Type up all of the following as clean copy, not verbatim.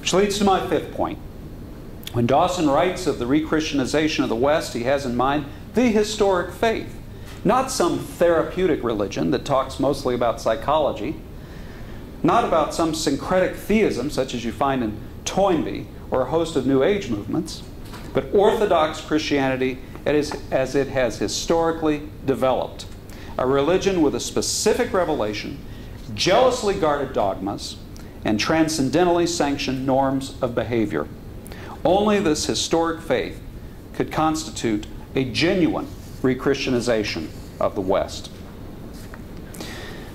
Which leads to my fifth point. When Dawson writes of the re-Christianization of the West, he has in mind the historic faith, not some therapeutic religion that talks mostly about psychology, not about some syncretic theism such as you find in Toynbee or a host of New Age movements, but orthodox Christianity as it has historically developed. A religion with a specific revelation, jealously guarded dogmas, and transcendentally sanctioned norms of behavior. Only this historic faith could constitute a genuine re-Christianization of the West.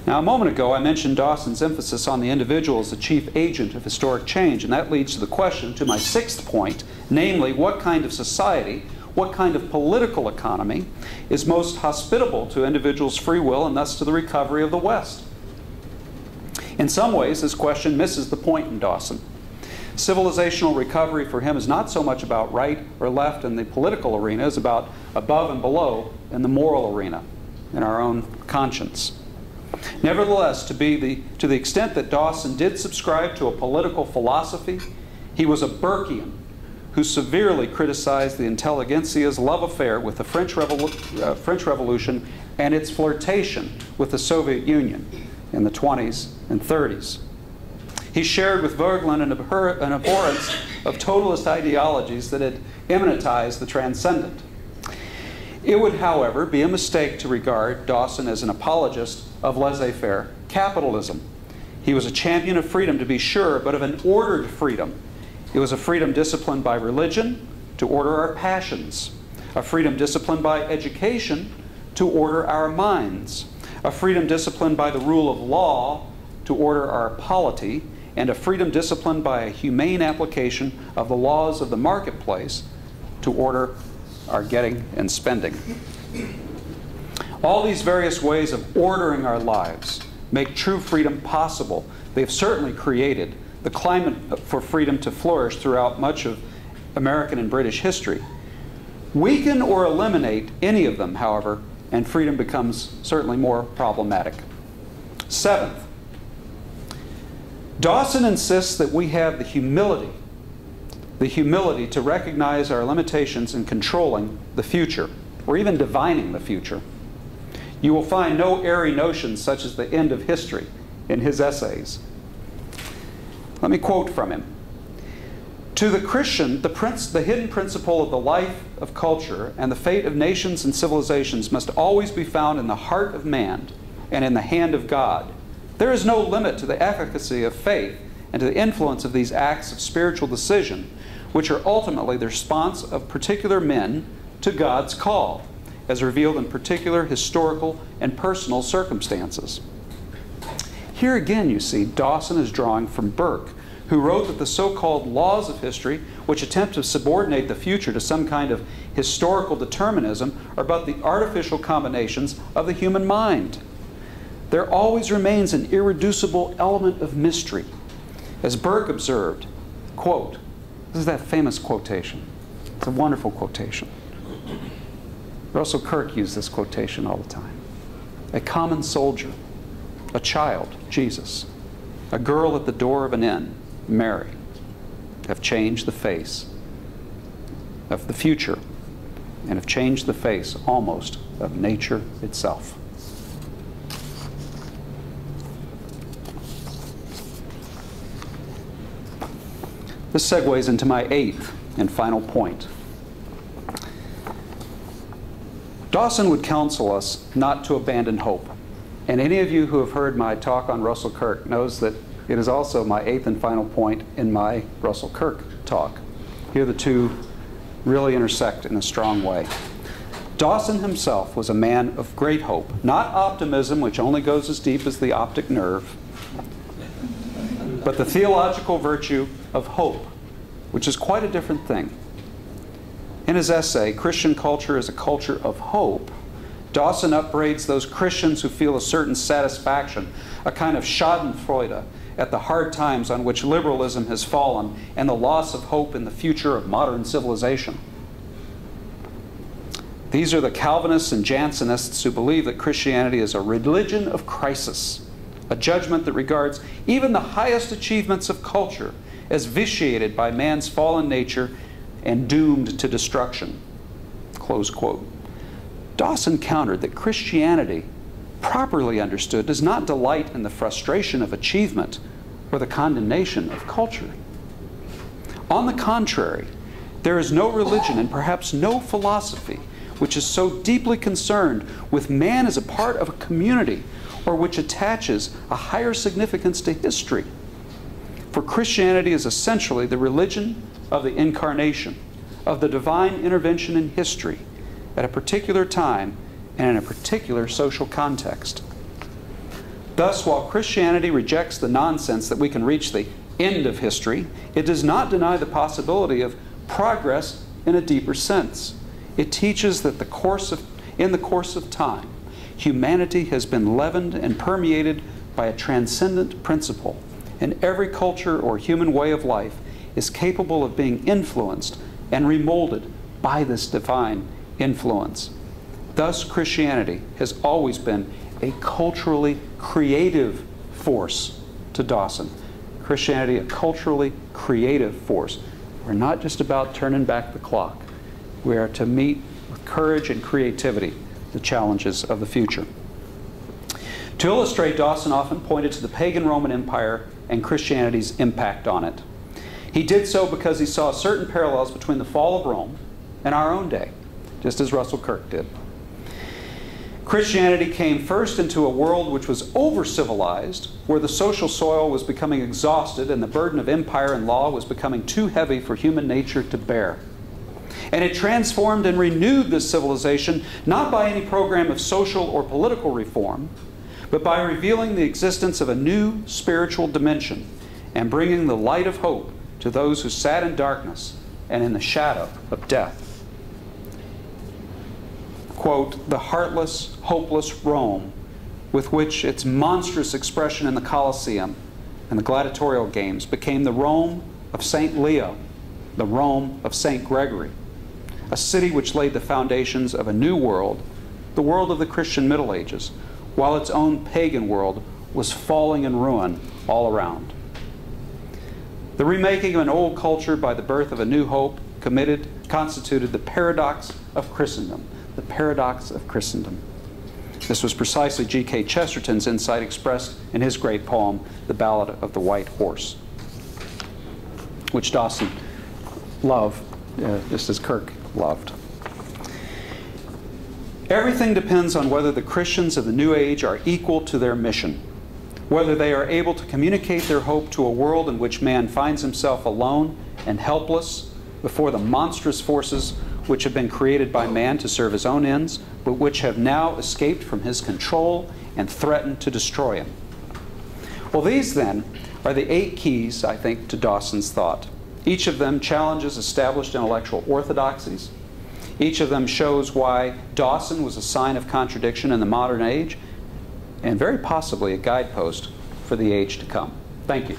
Now, a moment ago, I mentioned Dawson's emphasis on the individual as the chief agent of historic change, and that leads to the question, to my sixth point, namely, what kind of society, what kind of political economy is most hospitable to individuals' free will and thus to the recovery of the West? In some ways, this question misses the point in Dawson. Civilizational recovery for him is not so much about right or left in the political arena as about above and below in the moral arena, in our own conscience. Nevertheless, to the extent that Dawson did subscribe to a political philosophy, he was a Burkean who severely criticized the intelligentsia's love affair with the French Revolution and its flirtation with the Soviet Union in the 20s and 30s. He shared with Voegelin an abhorrence of totalist ideologies that had immanentized the transcendent. It would, however, be a mistake to regard Dawson as an apologist of laissez-faire capitalism. He was a champion of freedom, to be sure, but of an ordered freedom. It was a freedom disciplined by religion to order our passions, a freedom disciplined by education to order our minds, a freedom disciplined by the rule of law to order our polity, and a freedom disciplined by a humane application of the laws of the marketplace to order our getting and spending. All these various ways of ordering our lives make true freedom possible. They've certainly created the climate for freedom to flourish throughout much of American and British history. Weaken or eliminate any of them, however, and freedom becomes certainly more problematic. Seventh, Dawson insists that we have the humility to recognize our limitations in controlling the future, or even divining the future. You will find no airy notions such as the end of history in his essays. Let me quote from him. To the Christian, the hidden principle of the life of culture and the fate of nations and civilizations must always be found in the heart of man and in the hand of God. There is no limit to the efficacy of faith and to the influence of these acts of spiritual decision, which are ultimately the response of particular men to God's call, as revealed in particular historical and personal circumstances. Here again, you see, Dawson is drawing from Burke, who wrote that the so-called laws of history, which attempt to subordinate the future to some kind of historical determinism, are but the artificial combinations of the human mind. There always remains an irreducible element of mystery. As Burke observed, quote, this is that famous quotation. It's a wonderful quotation. Russell Kirk used this quotation all the time. A common soldier, a child, Jesus, a girl at the door of an inn, Mary, have changed the face of the future and have changed the face almost of nature itself. This segues into my eighth and final point. Dawson would counsel us not to abandon hope. And any of you who have heard my talk on Russell Kirk knows that it is also my eighth and final point in my Russell Kirk talk. Here the two really intersect in a strong way. Dawson himself was a man of great hope, not optimism, which only goes as deep as the optic nerve, but the theological virtue of hope, which is quite a different thing. In his essay, Christian Culture is a Culture of Hope, Dawson upbraids those Christians who feel a certain satisfaction, a kind of schadenfreude at the hard times on which liberalism has fallen and the loss of hope in the future of modern civilization. These are the Calvinists and Jansenists who believe that Christianity is a religion of crisis, a judgment that regards even the highest achievements of culture as vitiated by man's fallen nature and doomed to destruction." Close quote. Dawson countered that Christianity, properly understood, does not delight in the frustration of achievement or the condemnation of culture. On the contrary, there is no religion and perhaps no philosophy which is so deeply concerned with man as a part of a community or which attaches a higher significance to history. For Christianity is essentially the religion of the incarnation, of the divine intervention in history at a particular time and in a particular social context. Thus, while Christianity rejects the nonsense that we can reach the end of history, it does not deny the possibility of progress in a deeper sense. It teaches that in the course of time, humanity has been leavened and permeated by a transcendent principle, and every culture or human way of life is capable of being influenced and remolded by this divine influence. Thus, Christianity has always been a culturally creative force to Dawson. Christianity, a culturally creative force. We're not just about turning back the clock. We are to meet with courage and creativity the challenges of the future. To illustrate, Dawson often pointed to the pagan Roman Empire and Christianity's impact on it. He did so because he saw certain parallels between the fall of Rome and our own day, just as Russell Kirk did. Christianity came first into a world which was over-civilized, where the social soil was becoming exhausted and the burden of empire and law was becoming too heavy for human nature to bear. And it transformed and renewed this civilization not by any program of social or political reform, but by revealing the existence of a new spiritual dimension and bringing the light of hope to those who sat in darkness and in the shadow of death. Quote, "The heartless, hopeless Rome, with which its monstrous expression in the Colosseum and the gladiatorial games became the Rome of St. Leo, the Rome of St. Gregory, a city which laid the foundations of a new world, the world of the Christian Middle Ages, while its own pagan world was falling in ruin all around. The remaking of an old culture by the birth of a new hope constituted the paradox of Christendom." The paradox of Christendom. This was precisely G.K. Chesterton's insight expressed in his great poem, The Ballad of the White Horse, which Dawson loved, just as Kirk loved. Everything depends on whether the Christians of the New Age are equal to their mission, whether they are able to communicate their hope to a world in which man finds himself alone and helpless before the monstrous forces which have been created by man to serve his own ends, but which have now escaped from his control and threaten to destroy him. Well, these then are the 8 keys, I think, to Dawson's thought. Each of them challenges established intellectual orthodoxies. Each of them shows why Dawson was a sign of contradiction in the modern age, and very possibly a guidepost for the age to come. Thank you.